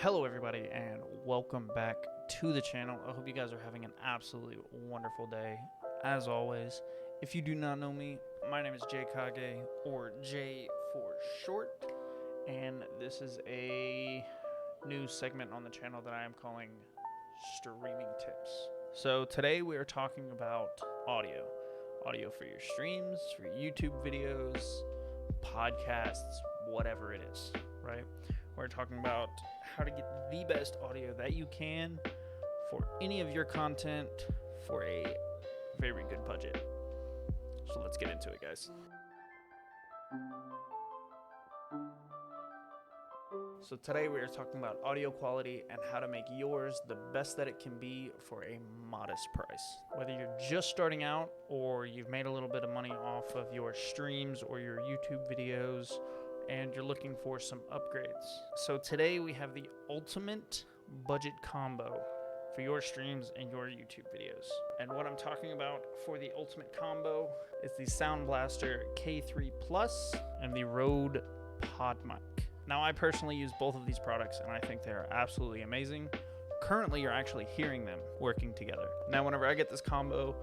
Hello everybody and welcome back to the channel. I hope you guys are having an absolutely wonderful day. As always, if you do not know me, my name is Jay Kage, or Jay for short, and this is a new segment on the channel that I am calling Streaming Tips. So today we are talking about audio for your streams, for your YouTube videos, podcasts, whatever it is, right? We're talking about how to get the best audio that you can for any of your content for a very good budget. So let's get into it, guys. So today we are talking about audio quality and how to make yours the best that it can be for a modest price. Whether you're just starting out or you've made a little bit of money off of your streams or your YouTube videos and you're looking for some upgrades. So today we have the ultimate budget combo for your streams and your YouTube videos. And what I'm talking about for the ultimate combo is the Sound Blaster K3 Plus and the Rode PodMic. Now, I personally use both of these products and I think they are absolutely amazing. Currently, you're actually hearing them working together. Now, whenever I get this combo,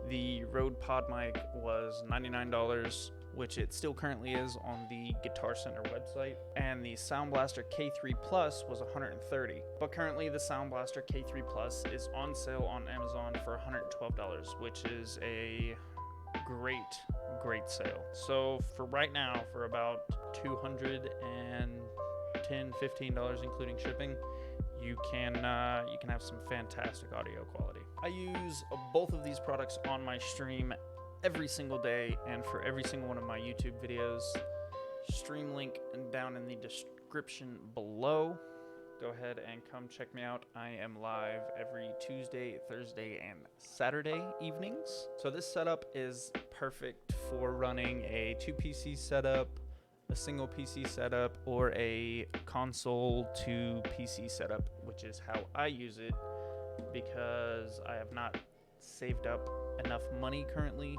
the Rode PodMic was $99, which it still currently is on the Guitar Center website, and the Sound Blaster K3 Plus was $130. But currently, the Sound Blaster K3 Plus is on sale on Amazon for $112, which is a great sale. So for right now, for about $210, $15, including shipping, you can have some fantastic audio quality. I use both of these products on my stream every single day and for every single one of my YouTube videos. Stream link down in the description below. Go ahead and come check me out. I am live every Tuesday, Thursday, and Saturday evenings. So this setup is perfect for running a 2-PC setup, a single PC setup, or a console to PC setup, which is how I use it because I have not saved up enough money currently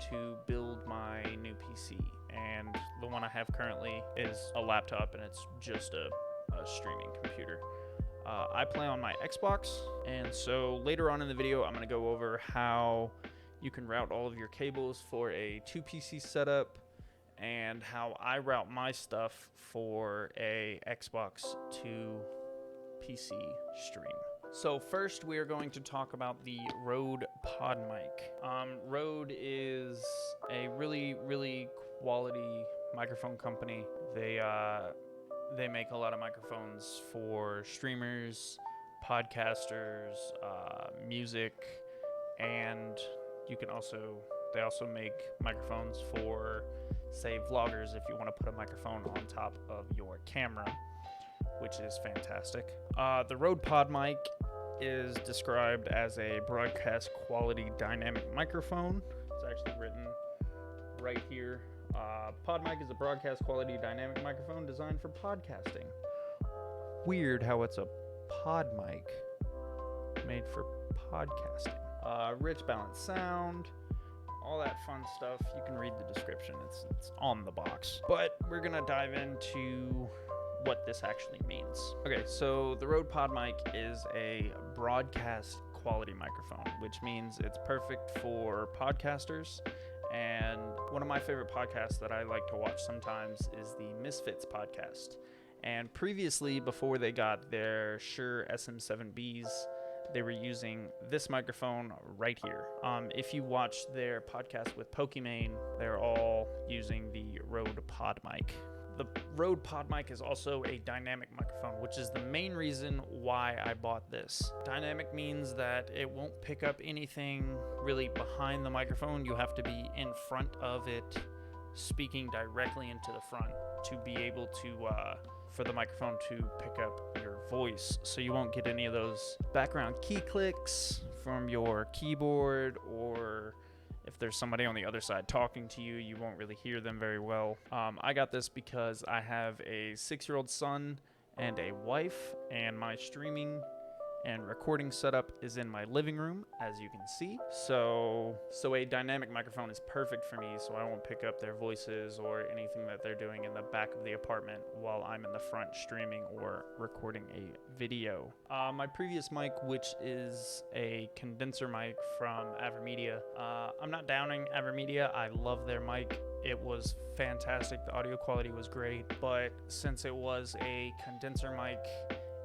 to build my new PC. And the one I have currently is a laptop and it's just a streaming computer. I play on my Xbox, and so later on in the video I'm going to go over how you can route all of your cables for a 2-PC setup and how I route my stuff for a Xbox to PC stream. So first we are going to talk about the Rode PodMic. Rode is a really quality microphone company. They make a lot of microphones for streamers, podcasters, music, and they also make microphones for, say, vloggers if you want to put a microphone on top of your camera, which is fantastic. The Rode PodMic is described as a broadcast quality dynamic microphone. It's actually written right here. PodMic is a broadcast quality dynamic microphone designed for podcasting. Weird how it's a pod mic made for podcasting. Rich balanced sound, all that fun stuff. You can read the description. It's on the box. But we're gonna dive into what this actually means. Okay, so the Rode PodMic is a broadcast quality microphone, which means it's perfect for podcasters. And one of my favorite podcasts that I like to watch sometimes is the Misfits podcast. And previously, before they got their Shure SM7Bs, they were using this microphone right here. If you watch their podcast with Pokimane, they're all using the Rode PodMic. The Rode PodMic is also a dynamic microphone, which is the main reason why I bought this. Dynamic means that it won't pick up anything really behind the microphone. You have to be in front of it, speaking directly into the front to be able to, for the microphone to pick up your voice. So you won't get any of those background key clicks from your keyboard, or if there's somebody on the other side talking to you, you won't really hear them very well. I got this because I have a 6-year-old son and a wife, and my streaming and recording setup is in my living room, as you can see. So a dynamic microphone is perfect for me, so I won't pick up their voices or anything that they're doing in the back of the apartment while I'm in the front streaming or recording a video. My previous mic, which is a condenser mic from AverMedia, I'm not downing AverMedia. I love their mic. It was fantastic. The audio quality was great, but since it was a condenser mic,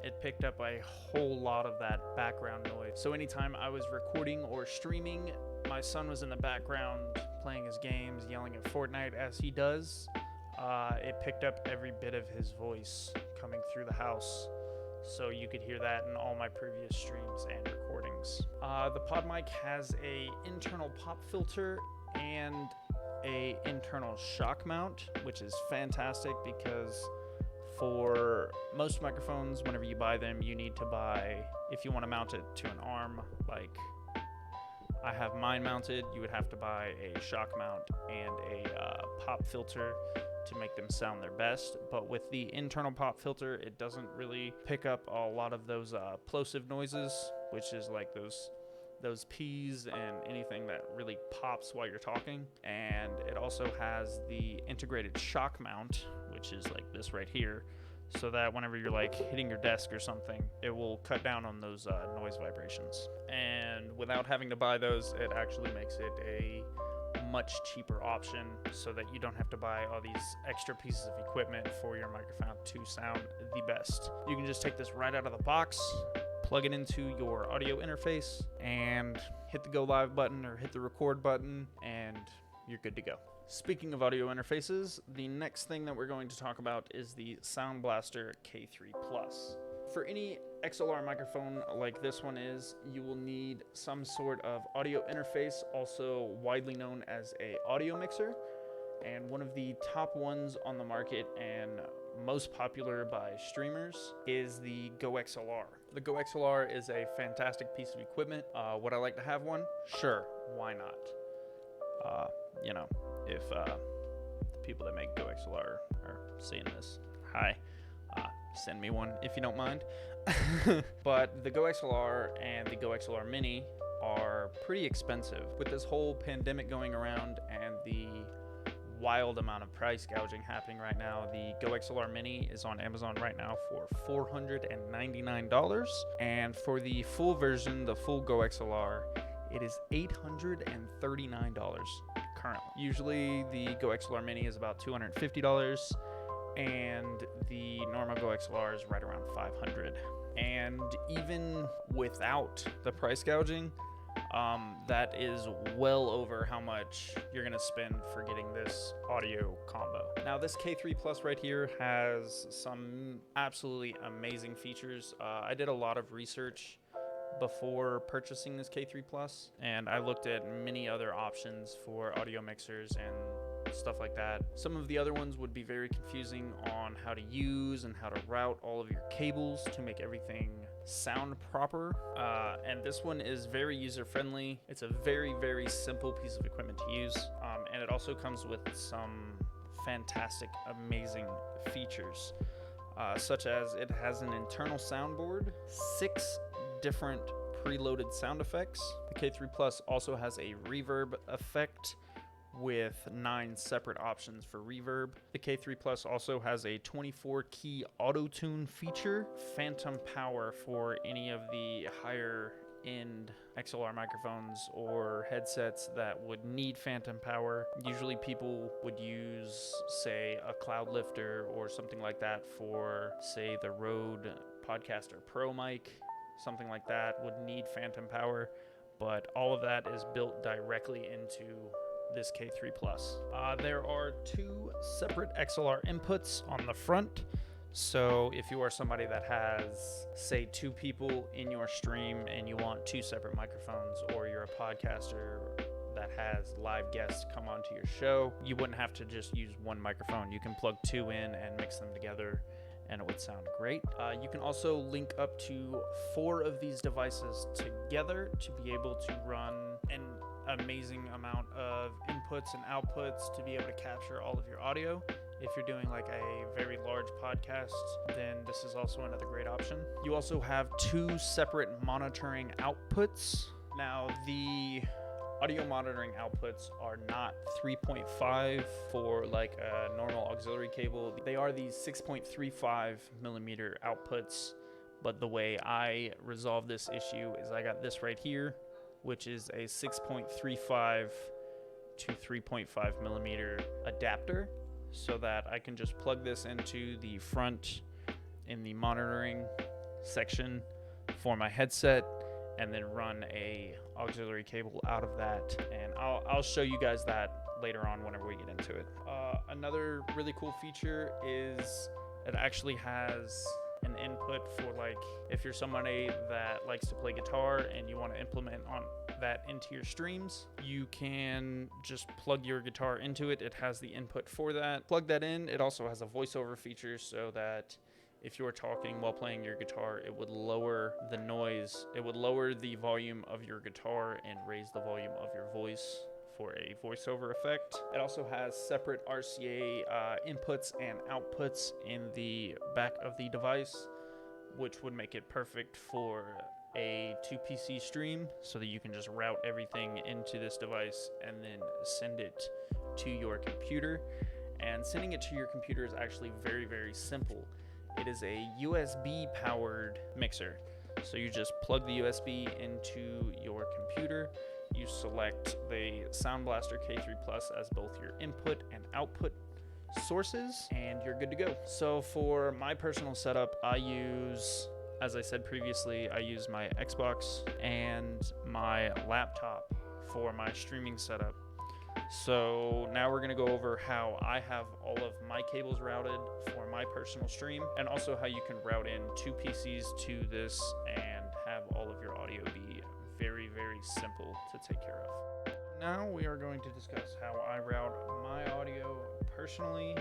it picked up a whole lot of that background noise. So anytime I was recording or streaming, my son was in the background playing his games, yelling at Fortnite as he does. It picked up every bit of his voice coming through the house. So you could hear that in all my previous streams and recordings. The PodMic has a internal pop filter and a internal shock mount, which is fantastic because for most microphones, whenever you buy them, you need to buy, if you want to mount it to an arm, like I have mine mounted, you would have to buy a shock mount and a pop filter to make them sound their best. But with the internal pop filter, it doesn't really pick up a lot of those plosive noises, which is like those P's and anything that really pops while you're talking. And it also has the integrated shock mount, which is like this right here, so that whenever you're like hitting your desk or something, it will cut down on those noise vibrations. And without having to buy those, it actually makes it a much cheaper option so that you don't have to buy all these extra pieces of equipment for your microphone to sound the best. You can just take this right out of the box, plug it into your audio interface, and hit the go live button or hit the record button, and you're good to go. Speaking of audio interfaces, the next thing that we're going to talk about is the Sound Blaster K3 Plus. For any XLR microphone like this one is, you will need some sort of audio interface, also widely known as a audio mixer. And one of the top ones on the market and most popular by streamers is the Go XLR. The Go XLR is a fantastic piece of equipment. Would I like to have one? Sure, why not? If the people that make Go XLR are seeing this, hi, send me one if you don't mind. But the Go XLR and the Go XLR Mini are pretty expensive. With this whole pandemic going around and the wild amount of price gouging happening right now, the Go XLR Mini is on Amazon right now for $499, and for the full version, the full Go XLR, it is $839 currently. Usually the Go XLR Mini is about $250, and the normal Go XLR is right around $500. And even without the price gouging, that is well over how much you're gonna spend for getting this audio combo. Now this K3 Plus right here has some absolutely amazing features. I did a lot of research before purchasing this K3 Plus, and I looked at many other options for audio mixers and stuff like that. Some of the other ones would be very confusing on how to use and how to route all of your cables to make everything sound proper, and this one is very user-friendly. It's a very, very simple piece of equipment to use, and it also comes with some fantastic, amazing features, such as it has an internal soundboard, 6 different preloaded sound effects. The K3 Plus also has a reverb effect with 9 separate options for reverb. The K3 Plus also has a 24-key auto-tune feature, phantom power for any of the higher end XLR microphones or headsets that would need phantom power. Usually people would use, say, a Cloud Lifter or something like that for, say, the Rode Podcaster Pro mic. Something like that would need phantom power, but all of that is built directly into this K3 Plus. There are 2 separate XLR inputs on the front. So if you are somebody that has, say, 2 people in your stream and you want 2 separate microphones, or you're a podcaster that has live guests come onto your show, you wouldn't have to just use one microphone. You can plug 2 in and mix them together, and it would sound great. You can also link up to 4 of these devices together to be able to run an amazing amount of inputs and outputs to be able to capture all of your audio If you're doing like a very large podcast, then this is also another great option. You also have 2 separate monitoring outputs. Now, the audio monitoring outputs are not 3.5 for like a normal auxiliary cable. They are these 6.35 millimeter outputs. But the way I resolve this issue is I got this right here, which is a 6.35 to 3.5 millimeter adapter, so that I can just plug this into the front in the monitoring section for my headset and then run a auxiliary cable out of that. And I'll show you guys that later on whenever we get into it. Another really cool feature is it actually has an input for, like, if you're somebody that likes to play guitar and you want to implement on that into your streams, you can just plug your guitar into it. It has the input for that. Plug that in. It also has a voiceover feature, so that if you're talking while playing your guitar, it would lower the noise. It would lower the volume of your guitar and raise the volume of your voice for a voiceover effect. It also has separate RCA inputs and outputs in the back of the device, which would make it perfect for a 2PC stream, so that you can just route everything into this device and then send it to your computer. And sending it to your computer is actually very, very simple. It is a USB powered mixer. So you just plug the USB into your computer. You select the Sound Blaster K3 Plus as both your input and output sources, and you're good to go. So for my personal setup, I use, as I said previously, I use my Xbox and my laptop for my streaming setup. So now we're going to go over how I have all of my cables routed for my personal stream, and also how you can route in 2 PCs to this and have all of your audio be very, very simple to take care of. Now we are going to discuss how I route my audio personally,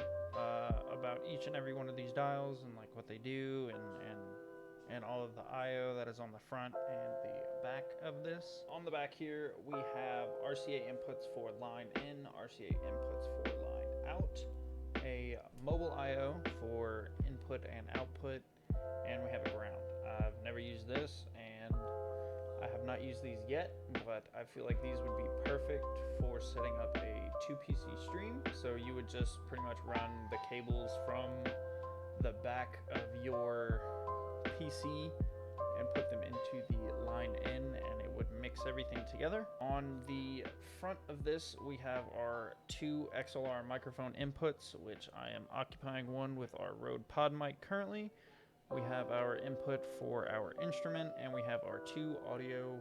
about each and every one of these dials and like what they do, and all of the I/O that is on the front and the back of this. On the back here, we have RCA inputs for line in, RCA inputs for line out, a mobile I/O for input and output, and we have a ground. I've never used this, and I have not used these yet, but I feel like these would be perfect for setting up a 2PC stream. So you would just pretty much run the cables from the back of your PC and put them into the line in, and it would mix everything together. On the front of this, we have our 2 XLR microphone inputs, which I am occupying one with our Rode PodMic currently. We have our input for our instrument, and we have our 2 audio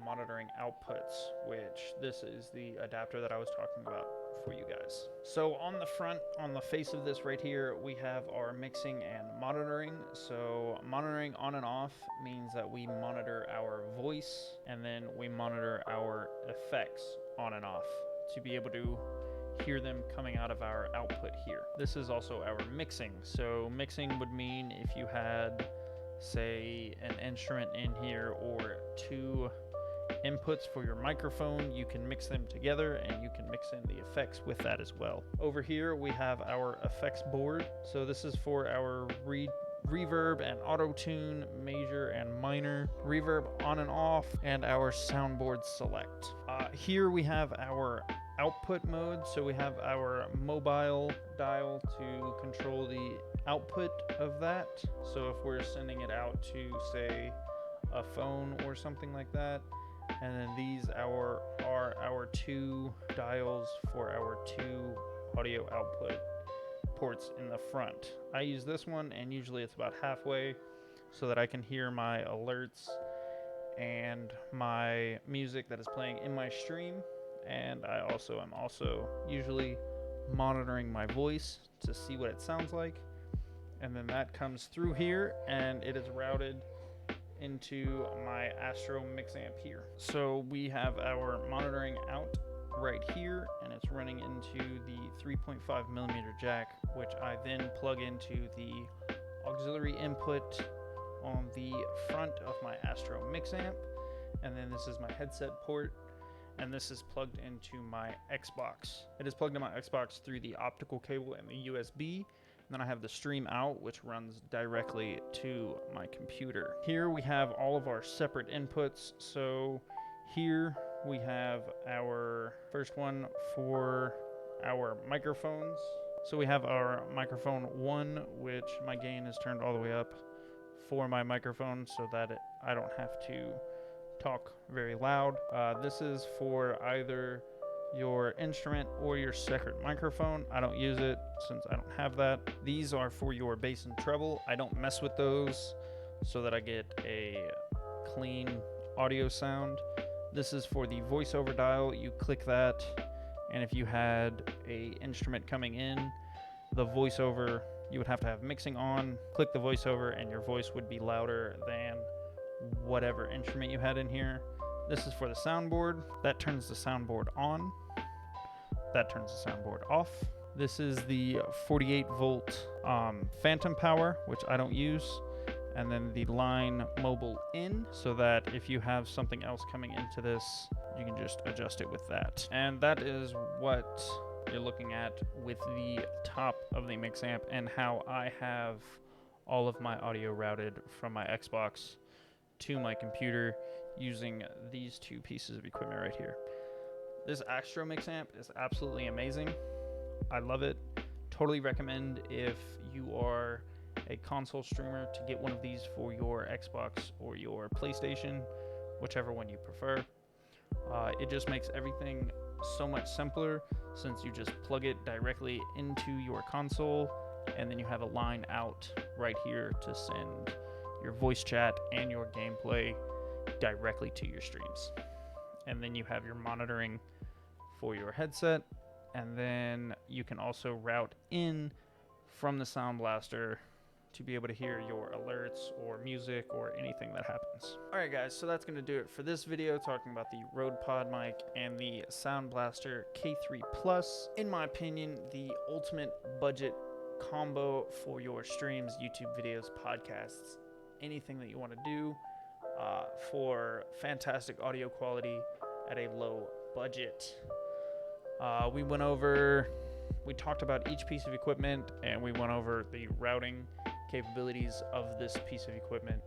monitoring outputs, which this is the adapter that I was talking about for you guys. So on the front, on the face of this right here, we have our mixing and monitoring. So monitoring on and off means that we monitor our voice, and then we monitor our effects on and off to be able to hear them coming out of our output here. This is also our mixing. So mixing would mean if you had, say, an instrument in here or 2 inputs for your microphone, you can mix them together and you can mix in the effects with that as well. Over here we have our effects board. So this is for our reverb and auto tune, major and minor, reverb on and off, and our soundboard select. Here we have our output mode. So we have our mobile dial to control the output of that. So if we're sending it out to, say, a phone or something like that. And then these are our 2 dials for our 2 audio output ports in the front. I use this one, and usually it's about halfway, so that I can hear my alerts and my music that is playing in my stream. And I also am usually monitoring my voice to see what it sounds like. And then that comes through here, and it is routed into my Astro Mix Amp here. So we have our monitoring out right here, and it's running into the 3.5 millimeter jack, which I then plug into the auxiliary input on the front of my Astro Mix Amp. And then this is my headset port, and this is plugged into my Xbox. It is plugged in my Xbox through the optical cable and the USB. And then I have the stream out, which runs directly to my computer. Here we have all of our separate inputs. So here we have our first one for our microphones. So we have our microphone 1, which my gain is turned all the way up for my microphone so that I don't have to talk very loud. This is for either your instrument or your separate microphone. I don't use it since I don't have that. These are for your bass and treble. I don't mess with those so that I get a clean audio sound. This is for the voiceover dial. You click that, and if you had a instrument coming in, the voiceover, you would have to have mixing on, click the voiceover, and your voice would be louder than whatever instrument you had in here. This is for the soundboard. That turns the soundboard on. That turns the soundboard off. This is the 48 volt phantom power, which I don't use. And then the line mobile in, so that if you have something else coming into this, you can just adjust it with that. And that is what you're looking at with the top of the mix amp and how I have all of my audio routed from my Xbox to my computer using these two pieces of equipment right here. This Astro mix amp is absolutely amazing. I love it. Totally recommend if you are a console streamer to get one of these for your Xbox or your PlayStation, whichever one you prefer. It just makes everything so much simpler since you just plug it directly into your console and then you have a line out right here to send your voice chat and your gameplay directly to your streams. And then you have your monitoring for your headset, and then you can also route in from the Sound Blaster to be able to hear your alerts or music or anything that happens. Alright guys, so that's going to do it for this video talking about the Rode Pod mic and the Sound Blaster K3 Plus. In my opinion, the ultimate budget combo for your streams, YouTube videos, podcasts, anything that you want to do for fantastic audio quality at a low budget. We talked about each piece of equipment, and we went over the routing capabilities of this piece of equipment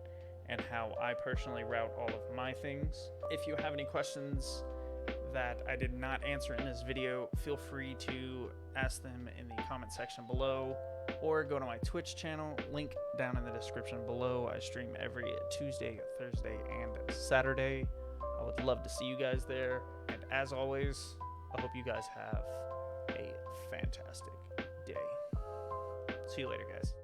and how I personally route all of my things. If you have any questions that I did not answer in this video, feel free to ask them in the comment section below, or go to my Twitch channel, link down in the description below. I stream every Tuesday, Thursday, and Saturday. I would love to see you guys there, and as always, I hope you guys have a fantastic day. See you later, guys.